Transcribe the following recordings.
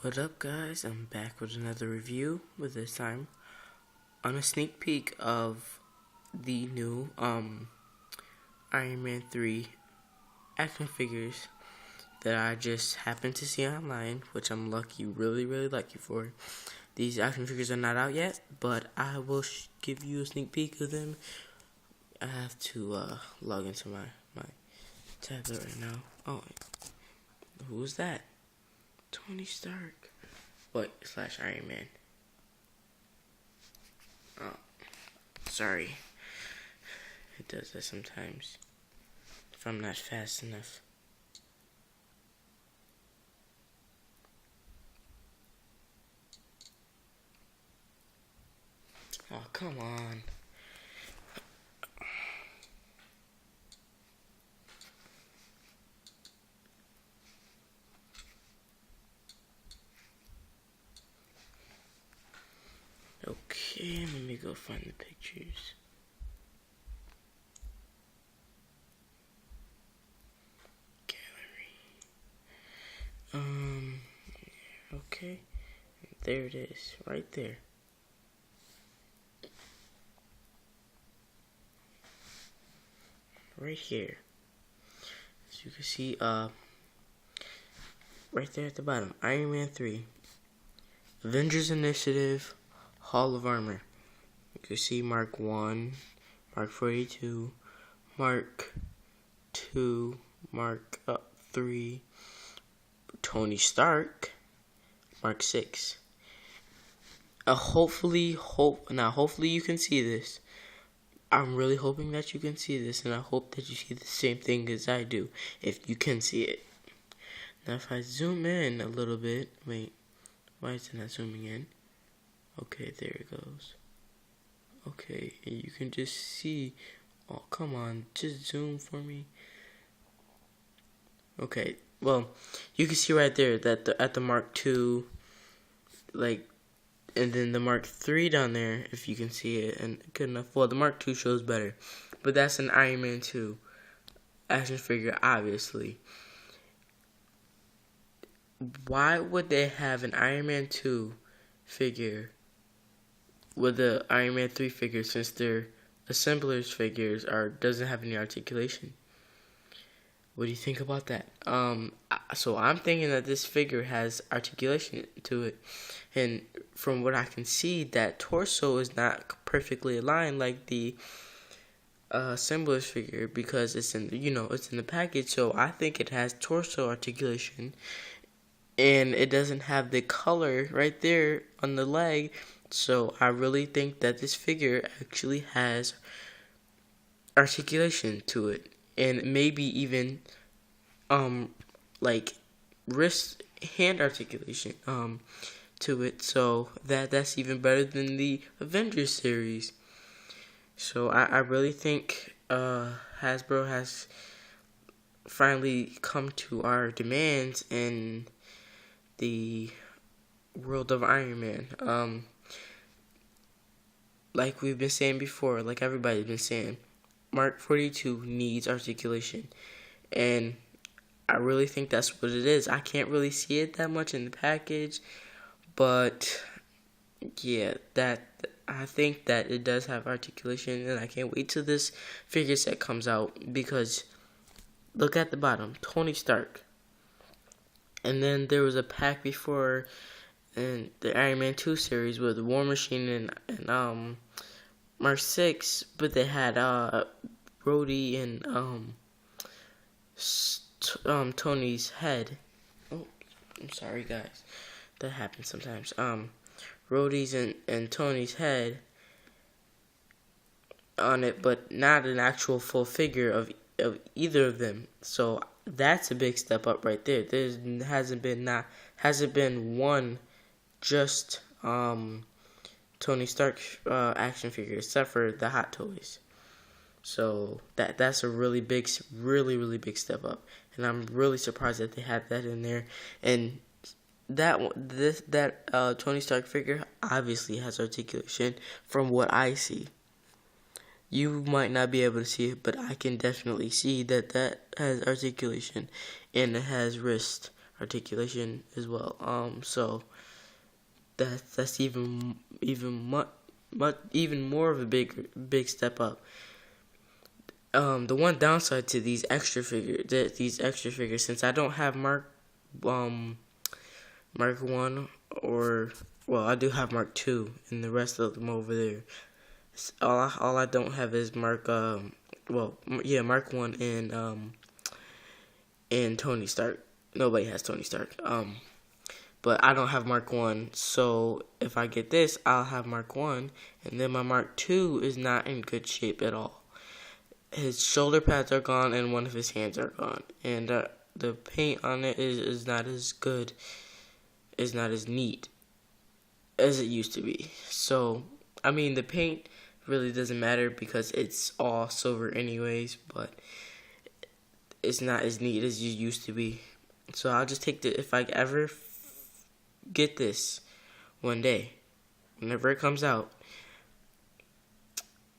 What up, guys? I'm back with another review, but this time on a sneak peek of the new Iron Man 3 action figures that I just happened to see online, which I'm really lucky for. These action figures are not out yet, but I will give you a sneak peek of them. I have to log into my tablet right now. Oh, who's that? Tony Stark. / Iron Man. Oh, sorry. It does that sometimes if I'm not fast enough. Oh, come on. Okay, let me go find the pictures. Gallery. Okay. There it is, right there. Right here. As you can see, right there at the bottom, Iron Man 3. Avengers Initiative, Hall of Armor. You can see Mark 1, Mark 42, Mark 2, Mark 3, Tony Stark, Mark 6. Hopefully you can see this. I'm really hoping that you can see this, and I hope that you see the same thing as I do, if you can see it. Now, if I zoom in a little bit, wait, why is it not zooming in? Okay, there it goes. Okay, and you can just see, oh, come on, just zoom for me. Okay, well, you can see right there that at the Mark II, and then the Mark III down there, if you can see it, and good enough. Well, the Mark II shows better, but that's an Iron Man 2 action figure, obviously. Why would they have an Iron Man 2 figure with the Iron Man 3 figure, since their assemblers figures doesn't have any articulation? What do you think about that? So I'm thinking that this figure has articulation to it, and from what I can see, that torso is not perfectly aligned like the assemblers figure, because it's in the package. So I think it has torso articulation, and it doesn't have the color right there on the leg. So I really think that this figure actually has articulation to it, and maybe even like wrist hand articulation to it. So that's even better than the Avengers series. So I really think Hasbro has finally come to our demands in the world of Iron Man. Like we've been saying before, like everybody's been saying, Mark 42 needs articulation, and I really think that's what it is. I can't really see it that much in the package, but yeah, I think that it does have articulation, and I can't wait till this figure set comes out, because look at the bottom, Tony Stark. And then there was a pack before in the Iron Man 2 series with War Machine and Mark 6, but they had Rhodey and Tony's head. Oh, I'm sorry, guys. That happens sometimes. Rhodey's and Tony's head on it, but not an actual full figure of either of them. So that's a big step up right there. There hasn't been one just Tony Stark action figure, except for the Hot Toys. So that's a really big step up, and I'm really surprised that they had that in there. And that Tony Stark figure obviously has articulation from what I see. You might not be able to see it, but I can definitely see that has articulation, and it has wrist articulation as well. So that's even more of a big step up. The one downside to these extra figures, since I don't have Mark 1, or, well, I do have Mark 2, and the rest of them over there. All I don't have is Mark 1 and Tony Stark. Nobody has Tony Stark. But I don't have Mark 1, so if I get this, I'll have Mark 1, and then my Mark 2 is not in good shape at all. His shoulder pads are gone, and one of his hands are gone, and the paint on it is not as good, is not as neat as it used to be. So, I mean, the paint really doesn't matter because it's all silver anyways, but it's not as neat as it used to be. So I'll just take if I ever get this one day, whenever it comes out,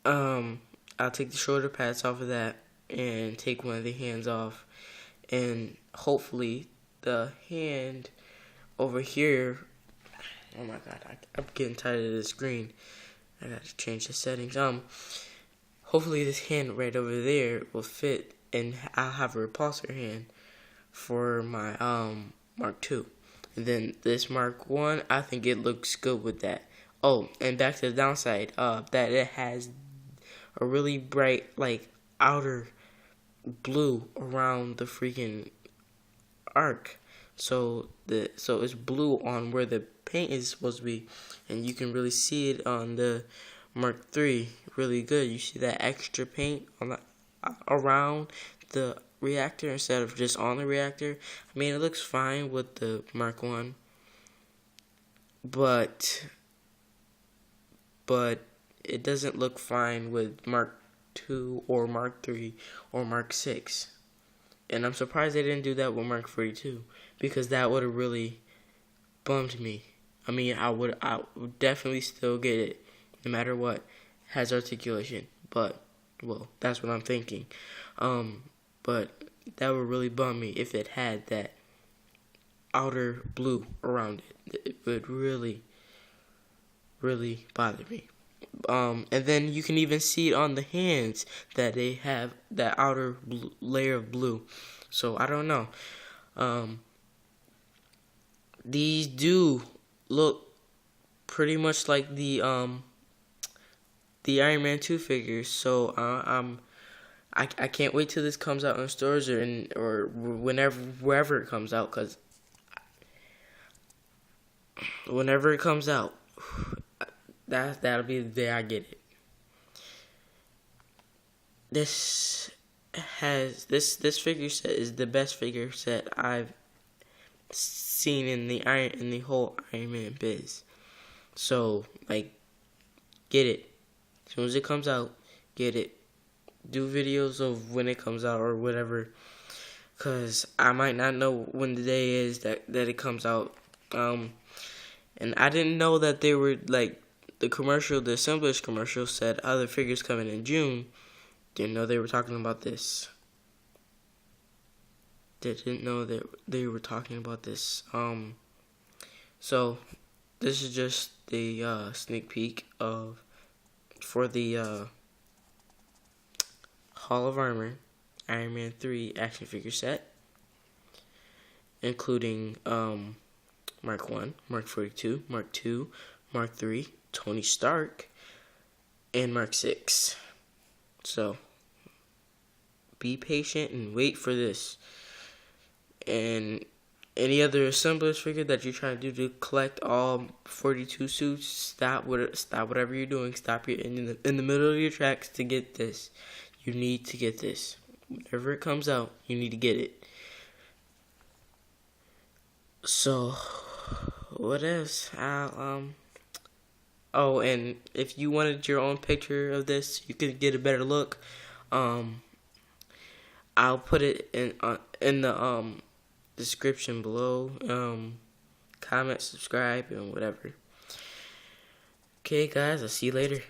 I'll take the shoulder pads off of that and take one of the hands off, and hopefully the hand over here, oh my god, I'm getting tired of the screen. I gotta change the settings. Hopefully this hand right over there will fit, and I'll have a repulsor hand for my Mark 2. And then this Mark 1, I think it looks good with that. Oh, and back to the downside, that it has a really bright, like, outer blue around the freaking arc. So it's blue on where the paint is supposed to be, and you can really see it on the Mark III really good. You see that extra paint on around the reactor instead of just on the reactor. I mean, it looks fine with the Mark 1, but it doesn't look fine with Mark 2 or Mark 3 or Mark 6. And I'm surprised they didn't do that with Mark 42, because that would have really bummed me. I mean, I would definitely still get it, no matter what. It has articulation, but, well, that's what I'm thinking. But that would really bum me if it had that outer blue around it. It would really, really bother me. And then you can even see it on the hands that they have that outer layer of blue. So I don't know. These do look pretty much like the Iron Man 2 figures. So I can't wait till this comes out in stores or wherever it comes out, because whenever it comes out, that'll be the day I get it. This figure set is the best figure set I've seen in the whole Iron Man biz. So, like, get it as soon as it comes out. Get it. Do videos of when it comes out or whatever, because I might not know when the day is that it comes out. And I didn't know that they were, like, the assemblers commercial said other figures coming in June. Didn't know they were talking about this. Didn't know that they were talking about this. So this is just the sneak peek for the Hall of Armor Iron Man 3 action figure set, including Mark 1, Mark 42, Mark 2, Mark 3, Tony Stark, and Mark 6. So be patient and wait for this. And any other assemblers figure that you're trying to do to collect all 42 suits, stop whatever you're doing. Stop in the middle of your tracks to get this. You need to get this. Whenever it comes out, you need to get it. So, what else? Oh, and if you wanted your own picture of this, you could get a better look. I'll put it in the description below. Comment, subscribe, and whatever. Okay, guys, I'll see you later.